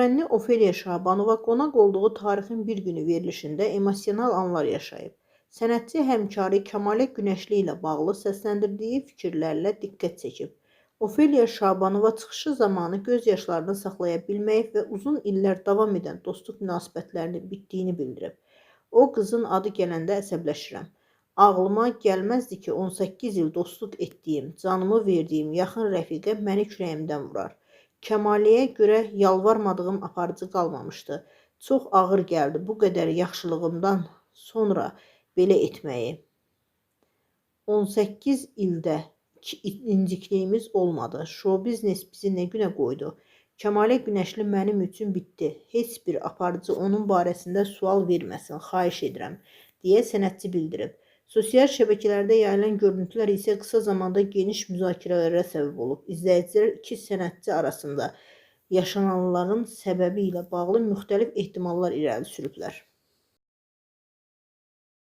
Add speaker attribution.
Speaker 1: Müğənni Ofeliya Şabanova qonaq olduğu tarixin bir günü verilişində emosional anlar yaşayıb. Sənətçi həmkarı Kəmalə Günəşli ilə bağlı səsləndirdiyi fikirlərlə diqqət çəkib. Ofeliya Şabanova çıxışı zamanı göz yaşlarını saxlaya bilməyib və uzun illər davam edən dostluq münasibətlərinin bitdiyini bildirib. O, qızın adı gələndə əsəbləşirəm. Ağlıma gəlməzdi ki, 18 il dostluq etdiyim, canımı verdiyim yaxın rəfiqə məni kürəyimdən vurar. Kəmaləyə görə yalvarmadığım aparıcı qalmamışdı. Çox ağır gəldi bu qədər yaxşılığımdan sonra belə etməyi. 18 ildə incikliyimiz olmadı. Show biznes bizi nə günə qoydu? Kəmalə Günəşli mənim üçün bitdi. Heç bir aparıcı onun barəsində sual verməsin, xahiş edirəm, deyə sənətçi bildirib. Sosial şəbəkələrdə yayılan görüntülər isə qısa zamanda geniş müzakirələrə səbəb olub. İzləyicilər iki sənətçi arasında yaşananların səbəbi ilə bağlı müxtəlif ehtimallar irəli sürüblər.